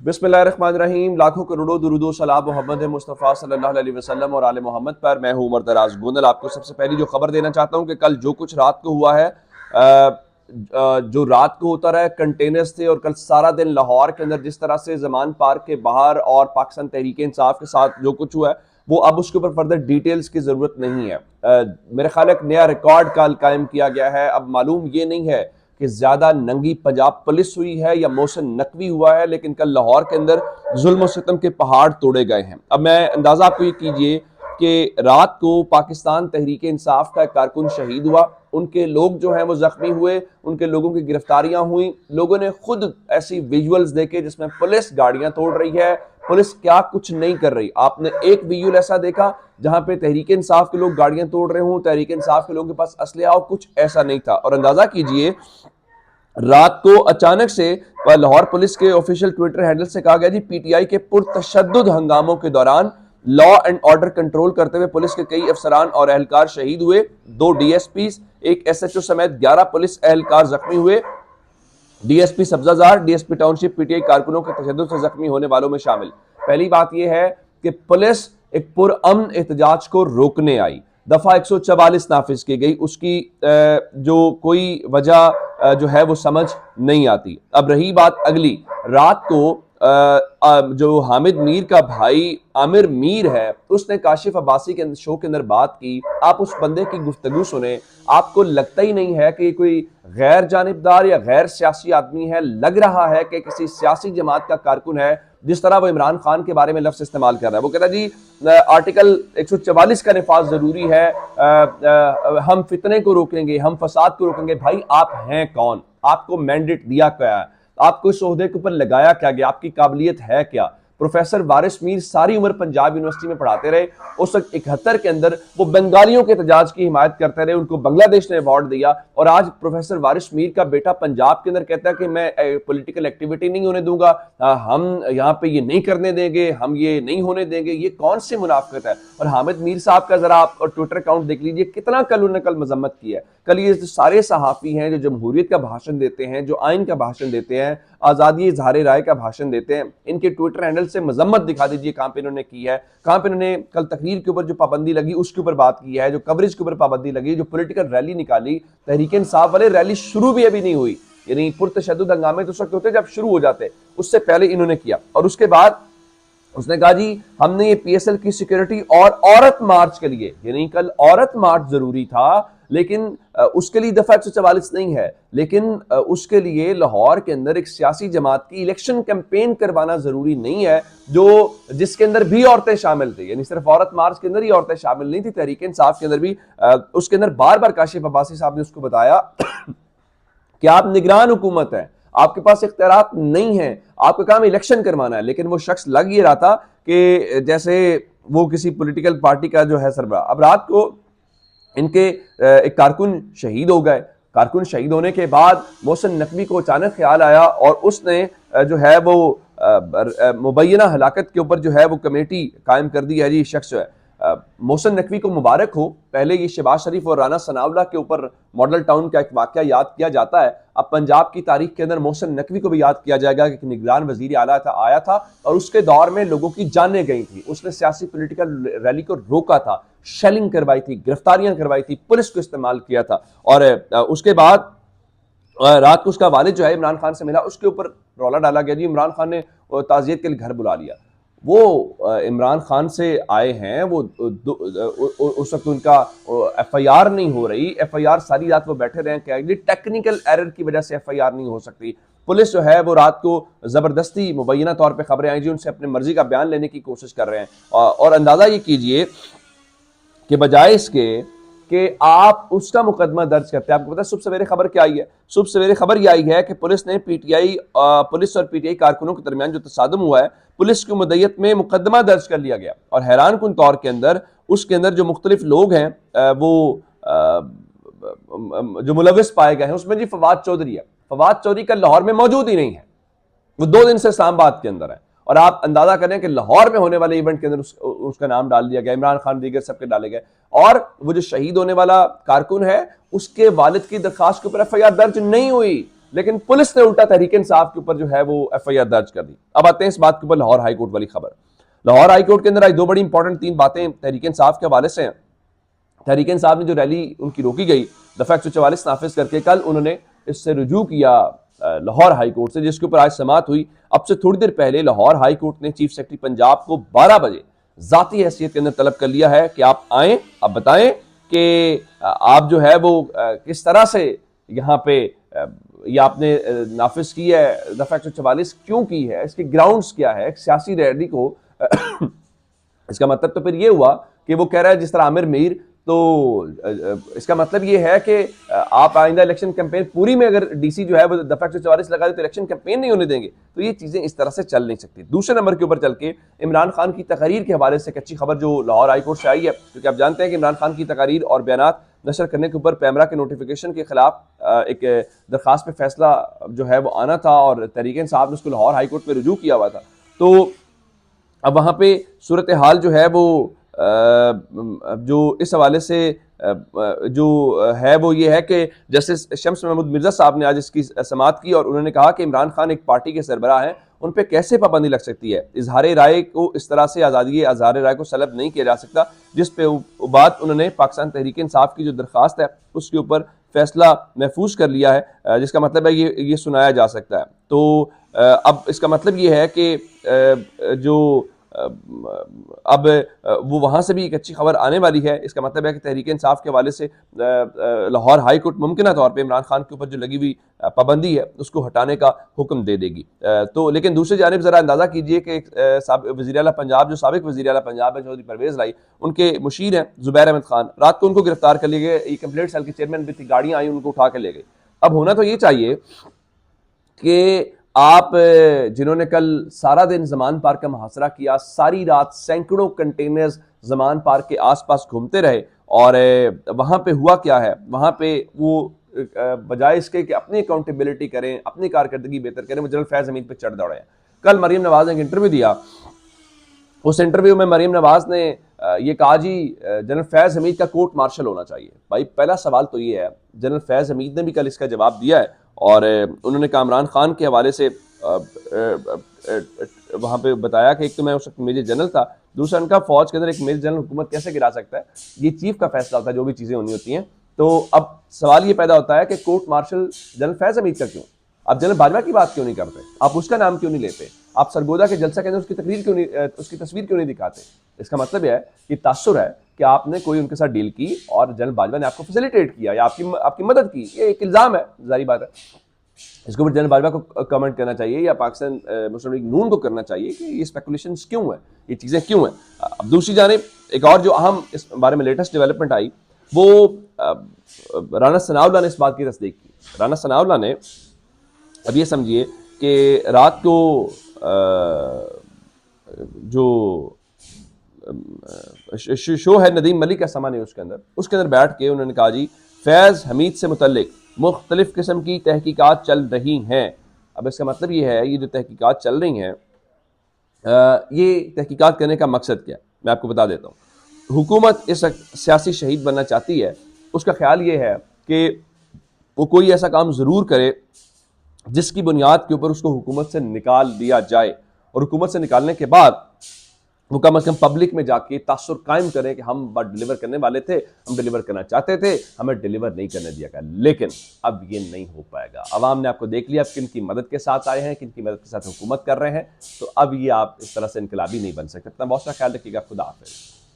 बिस्मिल्लाहिर्रहमानिर्रहीम। लाखों करोड़ों दुरूदो सलाम मोहम्मद मुस्तफ़ा सल्लल्लाहु अलैहि वसल्लम और आले मोहम्मद पर। मैं हूँ उमर दराज गोंदल। आपको सबसे पहली जो खबर देना चाहता हूँ कि कल जो कुछ रात को हुआ है, जो रात को होता रहा कंटेनर्स थे, और कल सारा दिन लाहौर के अंदर जिस तरह से जमान पार्क के बाहर और पाकिस्तान तहरीक इंसाफ के साथ जो कुछ हुआ है, वो अब उसके ऊपर फर्दर डिटेल्स की जरूरत नहीं है। मेरे ख्याल एक नया रिकॉर्ड कल कायम किया गया है। अब मालूम ये नहीं है कि ज्यादा नंगी पंजाब पुलिस हुई है या मोहसिन नकवी हुआ है, लेकिन कल लाहौर के अंदर जुल्म सितम के पहाड़ तोड़े गए हैं। अब मैं अंदाजा आपको ये कीजिए कि रात को पाकिस्तान तहरीक इंसाफ का एक कारकुन शहीद हुआ, उनके लोग जो हैं वो जख्मी हुए, उनके लोगों की गिरफ्तारियां हुई। लोगों ने खुद ऐसी विजुअल्स देखे जिसमें पुलिस गाड़ियां तोड़ रही है, पुलिस क्या कुछ नहीं कर रही। आपने एक विजुअल ऐसा देखा जहां पे तहरीक इंसाफ के लोग गाड़ियां तोड़ रहे हों, तहरीक इंसाफ के लोगों के पास असलहा हो? कुछ ऐसा नहीं था। और अंदाजा कीजिए, रात को अचानक से लाहौर पुलिस के ऑफिशियल ट्विटर हैंडल से कहा गया जी, पीटीआई के पुरतशद्दुद हंगामों के दौरान लॉ एंड ऑर्डर कंट्रोल करते हुए पुलिस के कई अफसरान और एहलकार शहीद हुए। 2 डीएसपी, एक एसएचओ समेत 11 पुलिस एहलकार जख्मी हुए। DSP Sabzazar, DSP township PTI कारकुनों के तशद्दुद से जख्मी होने वालों में शामिल। पहली बात यह है कि पुलिस एक पुरअमन एहतजाज को रोकने आई, दफा 144 नाफिज की गई, उसकी जो कोई वजह जो है वो समझ नहीं आती। अब रही बात अगली, रात को जो हामिद मीर का भाई आमिर मीर है, उसने काशिफ अब्बासी के शो के अंदर बात की। आप उस बंदे की गुफ्तगू सुने, आपको लगता ही नहीं है कि कोई गैर जानिबदार या गैर सियासी आदमी है, लग रहा है कि किसी सियासी जमात का कारकुन है। जिस तरह वो इमरान खान के बारे में लफ्ज इस्तेमाल कर रहा है, वो कहता है जी आर्टिकल 144 का निफाज जरूरी है, हम फितने को रोकेंगे, हम फसाद को रोकेंगे। भाई आप हैं कौन? आपको मैंडेट दिया क्या है? आपको इस ओहदे के ऊपर लगाया क्या गया? आपकी काबिलियत है क्या? प्रोफेसर वारिस मीर सारी उम्र पंजाब यूनिवर्सिटी में पढ़ाते रहे। उस वक्त 71 के अंदर वो बंगालियों के एहतजाज की हिमायत करते रहे, उनको बांग्लादेश ने अवार्ड दिया। और आज प्रोफेसर वारिस मीर का बेटा पंजाब के अंदर कहता है कि मैं पॉलिटिकल एक्टिविटी नहीं होने दूंगा, हम यहाँ पे ये नहीं करने देंगे, हम ये नहीं होने देंगे। ये कौन सी मुनाफिकत है? और हामिद मीर साहब का जरा आप ट्विटर अकाउंट देख लीजिए, कितना कल उन्होंने कल मजम्मत की है। कल ये सारे सहाफी हैं जो जमहूरियत का भाषण देते हैं, जो आइन का भाषण देते हैं, आजादी इजहार राय का भाषण देते हैं, इनके ट्विटर हैंडल से मजम्मत दिखा दीजिए कहां पे इन्होंने की है, कहां पे इन्होंने कल तकरीर के ऊपर जो पाबंदी लगी उसके ऊपर बात की है, जो कवरेज के ऊपर पाबंदी लगी, जो पॉलिटिकल रैली निकाली तहरीक इंसाफ वाले, रैली शुरू भी अभी नहीं हुई। यानी पुरतशद्दुद हंगामे तो उस वक्त होते जब शुरू हो जाते, उससे पहले इन्होंने किया। और उसके बाद उसने कहा जी हमने ये पीएसएल की सिक्योरिटी और औरत मार्च के लिए, यानी कल औरत मार्च जरूरी था, लेकिन उसके लिए दफा 144 नहीं है, लेकिन उसके लिए लाहौर के अंदर एक सियासी जमात की इलेक्शन कैंपेन करवाना जरूरी नहीं है, जो जिसके अंदर भी औरतें शामिल थी। यानी सिर्फ औरत मार्च के अंदर ही औरतें शामिल नहीं थी, तहरीक इंसाफ के अंदर भी। उसके अंदर बार बार काशिफ अब्बासी साहब ने उसको बताया कि आप निगरान हुकूमत है, आपके पास इख्तियारात नहीं है, आपका काम इलेक्शन करवाना है। लेकिन वो शख्स लग ये रहा था कि जैसे वो किसी पॉलिटिकल पार्टी का जो है सरबराह। अब रात को इनके एक कारकुन शहीद हो गए। कारकुन शहीद होने के बाद मोहसिन नकवी को अचानक ख्याल आया और उसने जो है वो मुबैना हलाकत के ऊपर जो है वो कमेटी कायम कर दी है। जी शख्स जो है मोहसिन नकवी को मुबारक हो। पहले ये शहबाज शरीफ और राना सनाउल्लाह के ऊपर मॉडल टाउन का एक वाकया याद किया जाता है, अब पंजाब की तारीख के अंदर मोहसिन नकवी को भी याद किया जाएगा कि निगरान वजीर आला आया था और उसके दौर में लोगों की जानें गई थी, उसने सियासी पॉलिटिकल रैली को रोका था, शेलिंग करवाई थी, गिरफ्तारियां करवाई थी, पुलिस को इस्तेमाल किया था। और उसके बाद रात को उसका वालिद जो है इमरान खान से मिला, उसके ऊपर रौला डाला गया जी इमरान खान ने ताजियत के लिए घर बुला लिया। वो इमरान खान से आए हैं, वो उस वक्त उनका एफआईआर नहीं हो रही, एफआईआर सारी रात वो बैठे रहे हैं, टेक्निकल एरर की वजह से एफआईआर नहीं हो सकती। पुलिस जो है वो रात को जबरदस्ती मुबैना तौर पे खबरें आई जी उनसे अपनी मर्जी का बयान लेने की कोशिश कर रहे हैं। और अंदाजा ये कीजिए कि बजाय इसके कि आप उसका मुकदमा दर्ज करते हैं, आपको पता है सुबह सवेरे खबर क्या आई है? सुबह सवेरे खबर यह आई है कि पुलिस ने पुलिस और पीटीआई कारकुनों के दरमियान जो तसादम हुआ है, पुलिस की मुद्दत में मुकदमा दर्ज कर लिया गया। और हैरान कुन तौर के अंदर उसके अंदर जो मुख्तलिफ लोग हैं वो जो मुलविस पाए गए हैं, उसमें जी फवाद चौधरी है। फवाद चौधरी का लाहौर में मौजूद ही नहीं है, वो 2 दिन से इस्लामाबाद के अंदर है। और आप अंदाजा करें कि लाहौर में होने वाले इवेंट के अंदर उसका नाम डाल दिया गया, इमरान खान दीगर सबके डाले गए। और वो जो शहीद होने वाला कारकुन है, उसके वालिद की दरखास्त के ऊपर एफआईआर दर्ज नहीं हुई। लेकिन पुलिस ने उल्टा तहरीक इंसाफ के ऊपर जो है वो FIR दर्ज कर दी। अब आते हैं इस बात के ऊपर लाहौर हाई कोर्ट वाली खबर। लाहौर हाई कोर्ट के अंदर आज दो बड़ी इंपॉर्टेंट तीन बातें तहरीक इंसाफ के हवाले से हैं। तहरीक इंसाफ ने जो रैली उनकी रोकी गई दफा 144 नाफिज करके, कल उन्होंने इससे रुजू किया लाहौर हाई कोर्ट से, जिसके ऊपर आज समाअत हुई। अब से थोड़ी देर पहले लाहौर हाई कोर्ट ने चीफ सेक्रेटरी पंजाब को 12 बजे जाती हैसियत के अंदर तलब कर लिया है कि आप आएं, आप बताएं कि आप जो है वो किस तरह से यहाँ पे ये आपने नाफिज की है दफा 144 क्यों की है, इसके ग्राउंड्स क्या है। एक सियासी रैली को इसका मतलब तो फिर ये हुआ कि वो कह रहा है जिस तरह आमिर मीर, तो इसका मतलब ये है कि आप आइंदा इलेक्शन कैंपेन पूरी में अगर डीसी जो है वो दफा 144 लगा दे तो इलेक्शन कैंपेन नहीं होने देंगे। तो ये चीजें इस तरह से चल नहीं सकती। दूसरे नंबर के ऊपर चल के इमरान खान की तकरीर के हवाले से एक अच्छी खबर जो लाहौर हाई कोर्ट से आई है, क्योंकि आप जानते हैं कि इमरान खान की तकरीर और बयानात नशर करने के ऊपर पैमरा के नोटिफिकेशन के खिलाफ एक दरखास्त पे फैसला जो है वो आना था और तहरीक इंसाफ ने उसको लाहौर हाई कोर्ट में रुजू किया हुआ था। तो अब वहाँ पे सूरत हाल जो है वो जो इस हवाले से जो है वो ये है कि जस्टिस शम्स महमूद मिर्जा साहब ने आज इसकी समाअत की और उन्होंने कहा कि इमरान खान एक पार्टी के सरबराह हैं, उन पे कैसे पाबंदी लग सकती है। इजहार राय को इस तरह से आज़ादी इजहार राय को सलब नहीं किया जा सकता, जिस पे बात उन्होंने पाकिस्तान तहरीक इंसाफ की जो दरख्वास्त है उसके ऊपर फैसला महफूज कर लिया है, जिसका मतलब है ये सुनाया जा सकता है। तो अब इसका मतलब ये है कि जो अब वो वहाँ से भी एक अच्छी खबर आने वाली है। इसका मतलब है कि तहरीक इंसाफ के हवाले से लाहौर हाई कोर्ट मुमकिन तौर पे इमरान खान के ऊपर जो लगी हुई पाबंदी है उसको हटाने का हुक्म दे देगी। तो लेकिन दूसरी जानिब ज़रा अंदाज़ा कीजिए कि वज़ीर आला पंजाब जो साबिक वज़ीर आला पंजाब है चौधरी परवेज़ लाई, उनके मुशीर हैं ज़ुबैर अहमद खान, रात को उनको गिरफ्तार कर लिए गए। कंप्लेंट सेल के चेयरमैन भी थी, गाड़ियाँ आई उनको उठा के ले गई। अब होना तो ये चाहिए कि आप जिन्होंने कल सारा दिन जमान पार्क का मुहासरा किया, सारी रात सैकड़ों कंटेनर्स जमान पार्क के आसपास घूमते रहे और वहाँ पे हुआ क्या है, वहाँ पे वो बजाय इसके कि अपनी अकाउंटेबिलिटी करें, अपनी कारकर्दगी बेहतर करें, वो जनरल फैज़ हमीद पे चढ़ दौड़े हैं। कल मरीम नवाज ने एक इंटरव्यू दिया, उस इंटरव्यू में मरीम नवाज ने ये कहा जी जनरल फैज़ हमीद का कोर्ट मार्शल होना चाहिए। भाई पहला सवाल तो ये है, जनरल फैज़ हमीद ने भी कल इसका जवाब दिया है और उन्होंने इमरान खान के हवाले से वहाँ पे बताया कि एक तो मैं उस वक्त मेजर जनरल था, दूसरा उनका फौज के अंदर एक मेजर जनरल हुकूमत कैसे गिरा सकता है, ये चीफ का फैसला होता है जो भी चीज़ें होनी होती हैं। तो अब सवाल ये पैदा होता है कि कोर्ट मार्शल जनरल फैज़ हमीद का क्यों, आप जनरल बाजवा की बात क्यों नहीं करते, आप उसका नाम क्यों नहीं लेते, आप सरगोदा के जलसा के अंदर उसकी तकरीर क्यों नहीं, उसकी तस्वीर क्यों नहीं दिखाते। इसका मतलब यह है कि तासुर है कि आपने कोई उनके साथ डील की और जनरल बाजवा ने आपको फैसिलिटेट किया या आपकी मदद की, ये एक इल्ज़ाम है, जारी बात है। इसके ऊपर जनरल बाजवा को कमेंट करना चाहिए या पाकिस्तान मुस्लिम लीग नून को करना चाहिए कि ये स्पेकुलेशंस क्यों है, ये चीज़ें क्यों हैं। अब दूसरी जानिब एक और जो अहम इस बारे में लेटेस्ट डेवलपमेंट आई वो राना सनाउल्लाह ने इस बात की तस्दीक की। राना सनाउल्लाह ने अब ये समझिए कि रात को जो शो है नदीम मलिक का समा नहीं उसके अंदर बैठ के उन्होंने कहा जी फैज़ हमीद से मुतल्लिक मुख्तलिफ किस्म की तहकीकात चल रही हैं। अब इसका मतलब ये है, ये जो तहकीकात चल रही हैं ये तहकीकात करने का मकसद क्या है, मैं आपको बता देता हूँ। हुकूमत इस सियासी शहीद बनना चाहती है, उसका ख्याल ये है कि वो कोई ऐसा काम ज़रूर करे जिसकी बुनियाद के ऊपर उसको हुकूमत से निकाल दिया जाए और हुकूमत से निकालने के बाद वो कम अज़ कम पब्लिक में जाके तासुर कायम करें कि हम बात डिलीवर करने वाले थे, हम डिलीवर करना चाहते थे, हमें डिलीवर नहीं करने दिया गया। लेकिन अब ये नहीं हो पाएगा। अवाम ने आपको देख लिया, अब किन की मदद के साथ आए हैं, किन की मदद के साथ हुकूमत कर रहे हैं, तो अब ये आप इस तरह से इनकलाबी नहीं बन सकते। अपना बहुत सा ख्याल रखिएगा। खुदा हाफिज़।